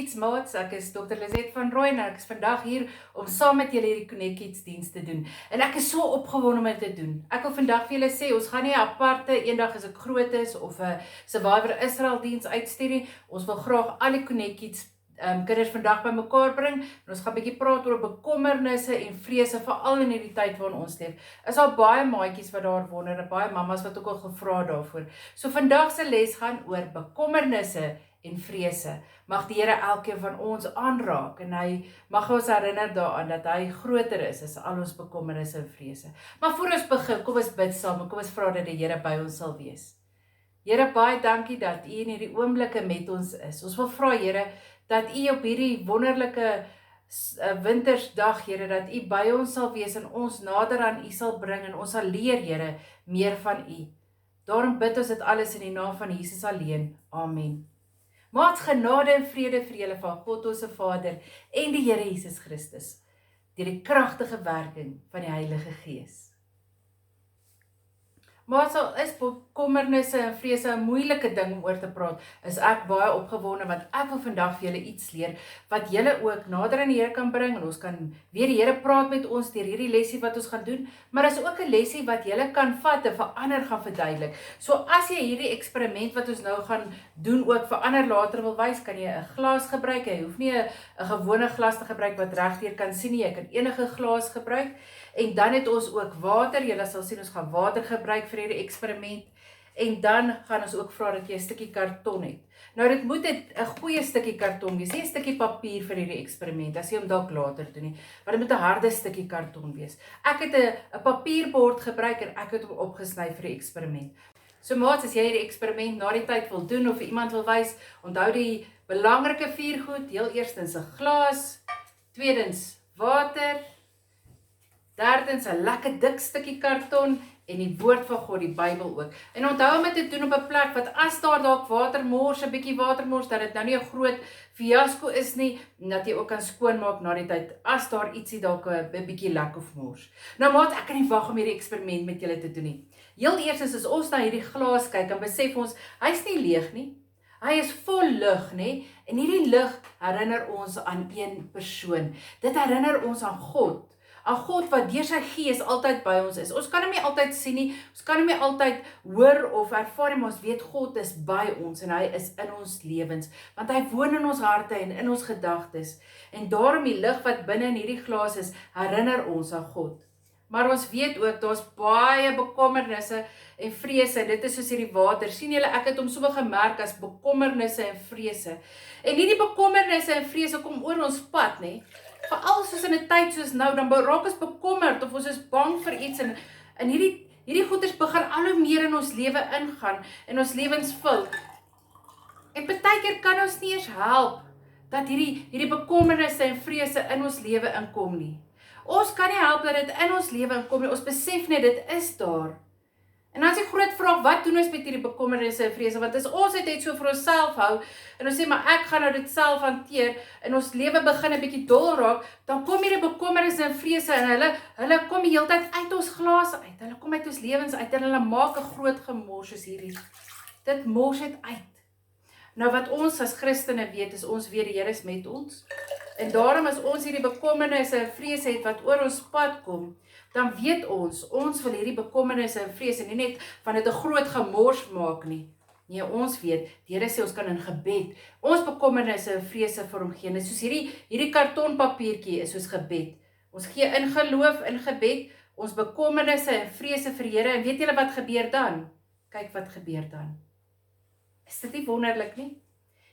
Kids maats, ek is Dr. Lizette van Rooyen en ek is vandag hier om saam met julle hierdie Connect Kids diens te doen. En ek is so opgewonde om dit te doen. Ek wil vandag vir julle sê, ons gaan nie 'n aparte eendag as ek groot is of 'n Survivor Israel diens uitstuur nie. Ons wil graag al die Connect Kids kinders vandag by mekaar bring en ons gaan 'n bietjie praat oor bekommernisse en vrese, veral in hierdie tyd waarin ons leef. Is al baie maatjies wat daar wonder en baie mammas wat ook al gevra daarvoor. So vandag se les gaan oor bekommernisse en vrese. Mag die Here elkeen van ons aanraak en hy mag ons herinner daaraan dat hy groter is as al ons bekommernisse en vrese. Maar voor ons begin, kom ons bid saam en kom ons vra dat die Here by ons sal wees. Here, baie dankie dat U in hierdie oomblikke met ons is. Ons wil vra, Here, dat U op hierdie wonderlike wintersdag, Here, dat U by ons sal wees en ons nader aan U sal bring en ons sal leer, Here, meer van U. Daarom bid ons dit alles in die naam van Jesus alleen. Amen. Maats, genade en vrede vir julle van God ons Vader en die Here Jesus Christus, deur die kragtige werking van die Heilige Gees. Maar so is bekommernisse en vrese 'n moeilike ding om oor te praat, is ek baie opgewonde want ek wil vandag vir julle iets leer wat julle ook nader aan die Here kan bring en ons kan weer die Here praat met ons deur hierdie lesie wat ons gaan doen, maar is ook 'n lesie wat julle kan vat en vir ander gaan verduidelik. So as jy hierdie eksperiment wat ons nou gaan doen ook vir ander later wil wys, kan jy 'n glas gebruik. Jy hoef nie 'n gewone glas te gebruik wat regdeur kan sien nie. Jy kan enige glas gebruik. En dan het ons ook water. Julle sal sien ons gaan water gebruik vir hierdie eksperiment. En dan gaan ons ook vra dat jy 'n stukkie karton het. Nou dit moet 'n goeie stukkie karton wees, nie 'n stukkie papier vir hierdie eksperiment, as jy hom dalk later doen nie, maar dit moet 'n harde stukkie karton wees. Ek het 'n papierbord gebruik en ek het hom opgesny vir die eksperiment. So maats, as jy hierdie eksperiment na die tyd wil doen of vir iemand wil wys, onthou die belangrike 4 goed. Heel eerstens 'n glas, tweedens water, derdens 'n lekker dik stukkie karton en die woord van God, die Bybel ook. En onthou om dit te doen op 'n plek wat as daar dalk watermors, 'n bietjie watermors, dat dit nou nie 'n groot fiasco is nie, en dat jy ook kan skoonmaak na die tyd as daar ietsie dalk 'n bietjie lek of mors. Nou maat, ek kan nie wag om hierdie eksperiment met julle te doen nie. Heel eers as ons na hierdie glas kyk, dan besef ons hy's nie leeg nie. Hy is vol lig, nê? En hierdie lig herinner ons aan een persoon. Dit herinner ons aan God. 'n God wat deur sy Gees altyd by ons is. Ons kan hom nie altyd sien nie, ons kan hom nie altyd hoor of ervaar nie, maar ons weet God is by ons en hy is in ons lewens, want hy woon in ons harte en in ons gedagtes. En daarom die lig wat binne in hierdie glas is, herinner ons aan God. Maar ons weet ook, daar's baie bekommernisse en vrese, dit is soos hierdie water. Sien julle, ek het hom so gemerk as bekommernisse en vrese. En hierdie bekommernisse en vrese kom oor ons pad, nê? Veral soos in 'n tyd soos nou, dan raak ons bekommerd of ons is bang vir iets en hierdie goeders begin al hoe meer in ons lewe ingaan en ons lewens vul. En partykeer kan ons nie eers help dat hierdie bekommernisse en vrese in ons lewe inkom nie. Ons kan nie help dat dit in ons lewe inkom nie. Ons besef net dit is daar. En dan is die groot vraag, wat doen ons met hierdie bekommernisse en vrese? Want as ons dit net so vir onsself hou, en ons sê, maar ek gaan nou dit self hanteer, en ons lewe begin 'n bietjie dol raak, dan kom hierdie bekommernisse en vrese, en hulle kom die hele tyd uit ons glas uit, hulle kom uit ons lewens uit, en hulle maak 'n groot gemors soos hierdie. Dit mors dit uit. Nou wat ons as Christene weet, is ons weet die Here is met ons, en daarom as ons hierdie bekommernisse en vrese het wat oor ons pad kom, dan weet ons wil hierdie bekommernisse en vrese nie net van dit 'n groot gemors maak nie. Nee, ons weet, die Here sê ons kan in gebed ons bekommernisse en vrese vir hom gee. Net soos hierdie kartonpapiertjie is soos gebed. Ons gee in geloof, in gebed, ons bekommernisse en vrese vir die Here, en weet julle wat gebeur dan? Kyk wat gebeur dan. Is dit nie wonderlik nie?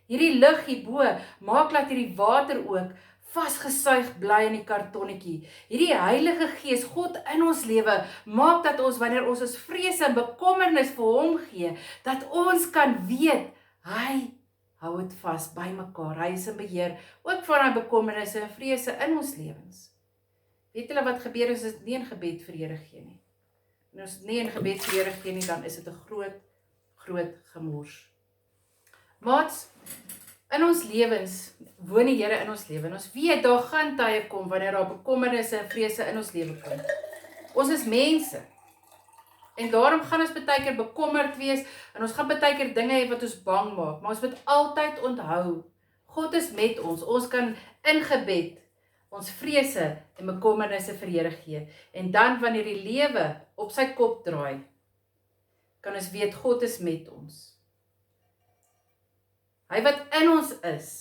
Hierdie lig hierbo maak dat hierdie water ook vasgesuig bly in die kartonnetjie. Hierdie Heilige Gees, God in ons lewe, maak dat ons, wanneer ons vrese en bekommernis vir hom gee, dat ons kan weet, hy hou dit vas by mekaar. Hy is in beheer, ook van daai bekommernisse en vrese in ons lewens. Weet julle wat gebeur as ons nie in gebed vir die Here gee nie? En as ons nie in gebed vir die Here gee nie, dan is dit 'n groot gemors. Maats, in ons lewens woon die Here in ons lewe. En ons weet daar gaan tye kom wanneer daar bekommernisse en vrese in ons lewe kom. Ons is mense. En daarom gaan ons baie keer bekommerd wees en ons gaan baie keer dinge hê wat ons bang maak. Maar ons moet altyd onthou, God is met ons. Ons kan in gebed ons vrese en bekommernisse vir die Here gee. En dan wanneer die lewe op sy kop draai, kan ons weet God is met ons. Hy wat in ons is,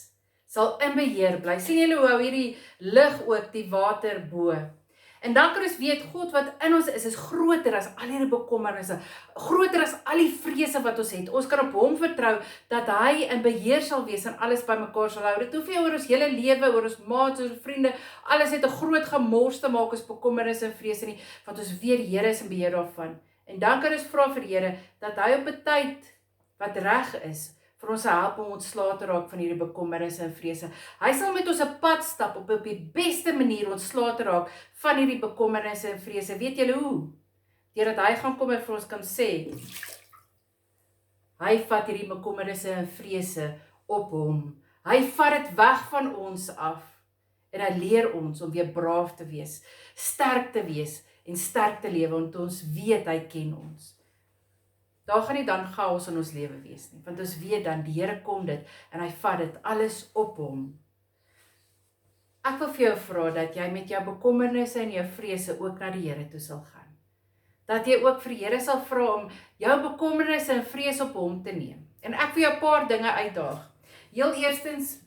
sal in beheer bly. Sien julle hoe hou hierdie lig ook die water bo? En dan kan ons weet, God wat in ons is groter as al hierdie bekommernisse, groter as al die vrese wat ons het. Ons kan op hom vertrou, dat hy in beheer sal wees en alles by mekaar sal hou. Dit hoef nie oor ons hele lewe, oor ons maats, oor vriende, alles het 'n groot gemors te maak, ons bekommernisse en vrese nie, want ons weet die Here is in beheer daarvan. En dan kan ons vra vir die Here, dat hy op 'n tyd wat reg is, vir ons help om ontslae te raak van hierdie bekommernisse en vrese. Hy sal met ons 'n pad stap op die beste manier ontslae te raak van hierdie bekommernisse en vrese. Weet julle hoe? Deurdat hy gaan kom en vir ons kan sê, hy vat hierdie bekommernisse en vrese op hom. Hy vat dit weg van ons af en hy leer ons om weer braaf te wees, sterk te wees en sterk te lewe, want ons weet hy ken ons. Daar gaan nie dan chaos in ons lewe wees nie, want ons weet dan die Here kom dit en hy vat dit alles op hom. Ek wil vir jou vra dat jy met jou bekommernisse en jou vrese ook na die Here toe sal gaan. Dat jy ook vir die Here sal vra om jou bekommernisse en vrese op hom te neem. En ek wil jou 'n paar dinge uitdaag. Heel eerstens,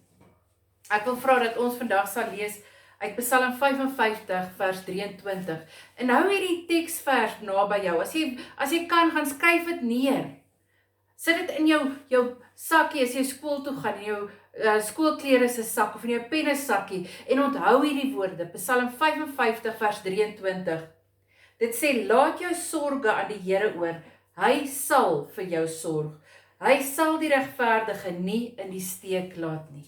ek wil vra dat ons vandag sal lees uit Psalm 55 vers 23. En hou hierdie teksvers naby jou. As jy kan, gaan skryf dit neer. Sit dit in jou sakkie as jy skool toe gaan, in jou skoolklere se sak of in jou penne sakkie en onthou hierdie woorde. Psalm 55 vers 23. Dit sê, laat jou sorge aan die Here oor. Hy sal vir jou sorg. Hy sal die regverdige nie in die steek laat nie.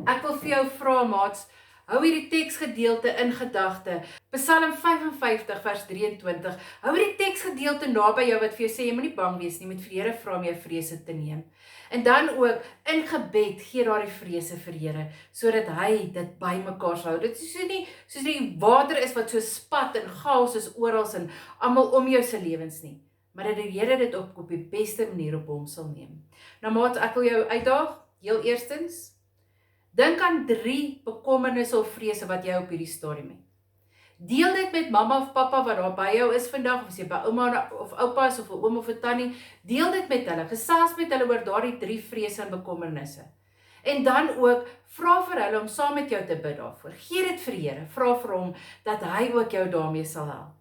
Ek wil vir jou vra, maats, hou hierdie teksgedeelte in gedagte. Psalm 55 vers 23. Hou hierdie teksgedeelte naby jou wat vir jou sê, jy moet nie bang wees nie, met vir die Here vra om jou vrese te neem. En dan ook in gebed gee daardie vrese vir die Here, sodat hy dit bymekaar sal hou. Dit is nie soos die water is wat so spat en chaos is oral en almal om jou se lewens nie, maar dat die Here dit op die beste manier op hom sal neem. Nou maat, ek wil jou uitdaag, heel eerstens, dink aan 3 bekommernisse of vrese wat jy op hierdie stadium het. Deel dit met mamma of pappa wat daar by jou is vandag, of as jy by ouma of oupa is, of 'n oom of 'n tannie, deel dit met hulle, gesels met hulle oor daardie 3 vrese en bekommernisse. En dan ook, vra vir hulle om saam met jou te bid daarvoor. Gee dit vir die Here, vra vir hom, dat hy ook jou daarmee sal help.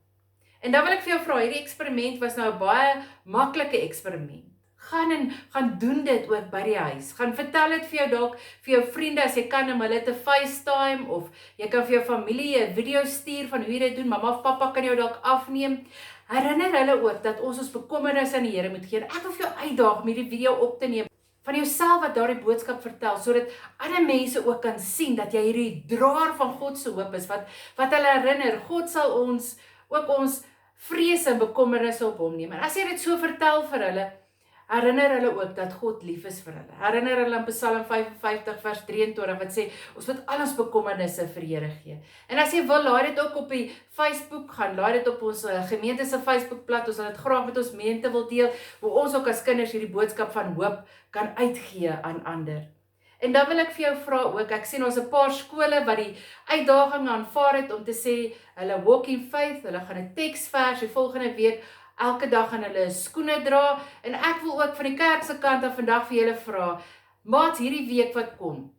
En dan wil ek vir jou vra, hierdie eksperiment was nou 'n baie maklike eksperiment. Gaan doen dit ook by die huis. Gaan vertel dit vir jou dalk, vir jou vriende, as jy kan om hulle te FaceTime, of jy kan vir jou familie 'n video stuur van hoe jy dit doen, mamma of pappa kan jou dalk afneem. Herinner hulle ook dat ons bekommernisse aan die Here moet gee. En ek wil vir jou uitdaag om hierdie video op te neem, van jouself wat daardie boodskap vertel, sodat ander mense ook kan sien, dat jy hierdie draer van God se hoop is, wat hulle herinner, God sal ook ons vrese en bekommernisse op hom neem. En as jy dit so vertel vir hulle, herinner hulle ook dat God lief is vir hulle. Herinner hulle aan Psalm 55 vers 23 wat sê, ons moet al ons bekommernisse vir die Here gee. En as jy wil, laai dit ook op die Facebook gaan, laai dit op ons gemeente se Facebookblad, ons sal dit graag met ons gemeente wil deel, waar ons ook as kinders hierdie boodskap van hoop kan uitgee aan ander. En dan wil ek vir jou vra ook, ek sien ons 'n paar skole wat die uitdaging aanvaar het om te sê, hulle walk in faith, hulle gaan 'n teksvers die volgende week, elke dag gaan hulle skoene dra, en ek wil ook van die kerk se kant af vandag vir julle vra, maats, hierdie week wat kom,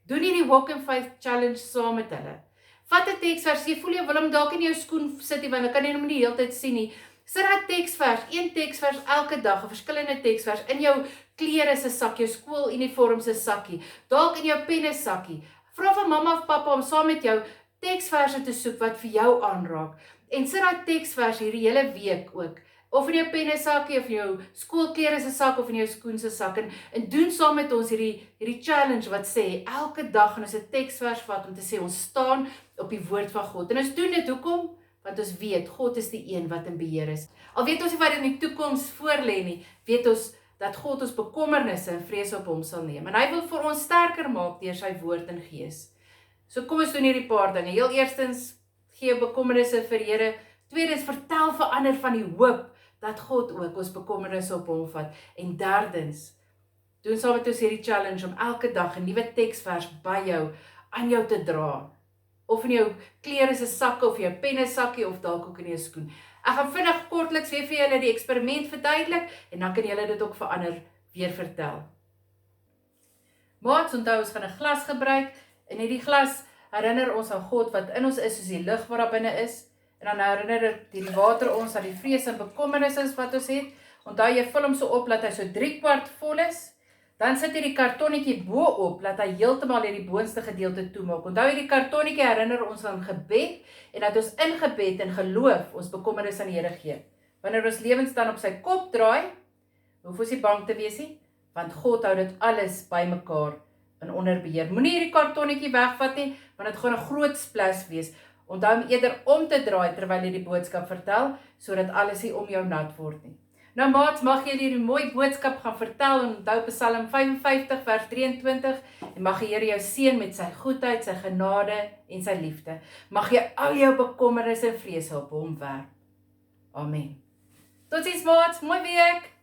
doen hierdie Walk in Faith Challenge saam met hulle. Vat 'n teksvers, jy voel jy wil hom dalk in jou skoen sit, want dan kan jy hom nie die hele tyd sien nie. Sit daai teksvers, een teksvers elke dag, 'n verskillende teksvers, in jou klere se sak, jou skooluniform se sakkie, dalk in jou penne sakkie. Vra vir mamma of pappa om saam met jou teksverse te soek wat vir jou aanraak. En sit daai teksvers hierdie hele week ook, of in jou penne sakkie, of in jou skoolklere se sak, of in jou skoen se sak, en doen saam met ons hierdie challenge wat sê, elke dag gaan ons 'n teksvers vat om te sê, ons staan op die woord van God. En ons doen dit, hoekom? Want ons weet, God is die een wat in beheer is. Al weet ons nie wat in die toekoms voorlê nie, weet ons dat God ons bekommernisse en vrese op hom sal neem. En hy wil vir ons sterker maak deur sy woord en gees. So kom ons doen hierdie paar dinge. Heel eerstens, gee bekommernisse vir die Here. Tweedens, vertel vir ander van die hoop dat God ook ons bekommernisse op hom vat. En derdens, doen saam met ons hierdie challenge om elke dag 'n nuwe teksvers by jou, aan jou te dra. Of in jou klere se sakke, of jou penne sakkie, of dalk ook in jou skoen. Ek gaan vinnig kortliks weer vir julle die eksperiment verduidelik, en dan kan julle dit ook vir ander weer vertel. Maats, onthou, ons gaan 'n glas gebruik, en hierdie glas herinner ons aan God wat in ons is, soos die lig wat daar binne is, en dan herinner die water ons aan die vrees en bekommernisse wat ons het. Onthou, jy vul hom so op, dat hy so 3/4 vol is, dan sit jy die kartonnetjie bo op, laat hy heeltemal hierdie boonste gedeelte toemaak. Onthou, hierdie kartonnetjie herinner ons aan gebed, en dat ons in gebed en geloof ons bekommernis aan die Here gee. Wanneer ons lewens dan op sy kop draai, hoef ons nie bang te wees nie, want God hou dit alles bymekaar en onder beheer. Moenie hierdie kartonnetjie wegvat nie, want dit gaan 'n groot splash wees. Onthou om eerder om te draai terwyl jy die boodskap vertel, sodat alles nie om jou nat word nie. Nou maats, mag jy hierdie mooi boodskap gaan vertel, en onthou Psalm 55 vers 23, en mag die Here jou seën met sy goedheid, sy genade en sy liefde. Mag jy al jou bekommernisse en vrese op hom werp. Amen. Totsiens maats, mooi week!